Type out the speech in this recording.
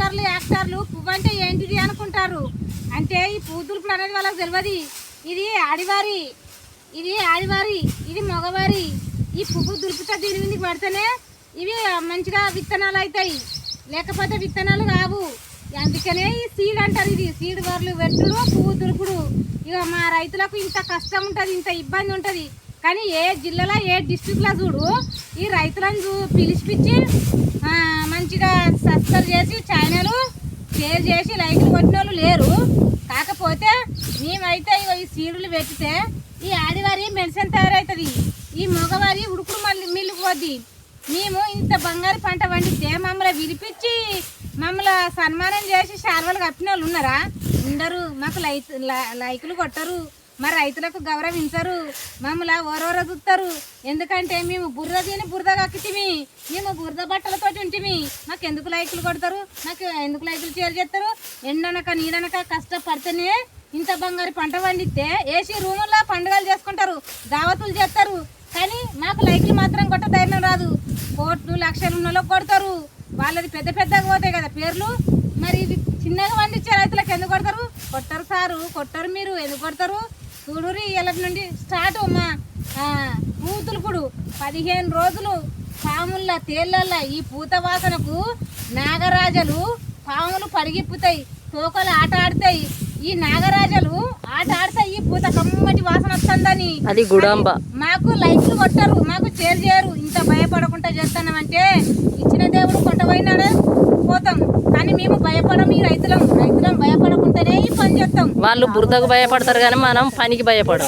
డాక్టర్లు యాక్టర్లు పువ్వు అంటే ఏంటిది అనుకుంటారు. అంటే ఈ పువ్వు దులుపుడు అనేది వాళ్ళకి తెలియదు. ఇది ఆడివారి, ఇది మగవారి. ఈ పువ్వు దులుపుతా దీని మీదకి పడితేనే ఇవి మంచిగా విత్తనాలు అవుతాయి, లేకపోతే విత్తనాలు కావు. అందుకనే ఈ సీడ్ అంటారు. ఇది సీడ్ వరలు పెట్టుడు, పువ్వు దులుపుడు. ఇక మా రైతులకు ఇంత కష్టం ఉంటుంది, ఇంత ఇబ్బంది ఉంటుంది. కానీ ఏ జిల్లాలో ఏ డిస్ట్రిక్ట్లో చూడు ఈ రైతులను పిలిచిపిచ్చి మంచిగా సబ్స్క్రైబ్ చేసి ఛానల్ షేర్ చేసి లైక్లు కొట్టిన వాళ్ళు లేరు. కాకపోతే మేమైతే ఈ సీడులు పెట్టితే ఈ ఆడివారి మెడిసిన్ తయారవుతుంది, ఈ మగవారి ఉడుకుడు మళ్ళీ మిల్లుకు పోద్ది. మేము ఇంత బంగారు పంట పండితే మమ్మల్ని విరిపించి మమ్మల్ని సన్మానం చేసి శాల్వాలు కప్పిన వాళ్ళు ఉన్నారా? ఉండరు. మాకు లైకులు కొట్టరు, మా రైతులకు గౌరవించరు, మమ్మల్ని ఓరవర చూస్తారు. ఎందుకంటే మేము బురద తిని బురద కక్కితిమి, మేము బురద బట్టలతో ఉంటిమి. మాకు ఎందుకు లైకులు కొడతారు? మాకు ఎందుకు లైకులు షేర్ చేస్తారు? ఎండనక నీడనక కష్టపడితేనే ఇంత బంగారు పంట పండితే ఏసీ రూముల్లో పండుగలు చేసుకుంటారు, దావతులు చేస్తారు. కానీ మాకు లైకులు మాత్రం కొట్ట ధైర్యం రాదు. కోట్లు లక్షలు ఉన్నలో కొడతారు, వాళ్ళది పెద్ద పెద్దగా పోతాయి కదా పేర్లు. మరి ఇది చిన్నగా పండించే రైతులకు ఎందుకు కొడతారు? కొట్టరు సారు, కొట్టరు. మీరు ఎందుకు కొడతారు? చూడురి, ఇలా నుండి స్టార్ట్ మా పూతులుపుడు 15 రోజులు పాముల తేళ్ళ ఈ పూత వాసనకు నాగరాజలు పాములు పడిగిప్పుతాయి, తోకలు ఆట ఆడతాయి. ఈ నాగరాజలు ఆట ఆడతాయి, ఈ పూత కమ్మటి వాసన వస్తుందని. అది గుడాంబ. మాకు లైక్లు కొట్టరు, మాకు షేర్ చేయరు. ఇంత భయపడకుండా చేస్తున్నామంటే ఇచ్చిన దేవుడు కొట్టబోయినాడే పోతాం. కానీ మేము భయపడం. ఈ రైతులం భయపడకుండానే ఈ పని చేస్తాం. వాళ్ళు బురదకు భయపడతారు కానీ మనం పనికి భయపడం.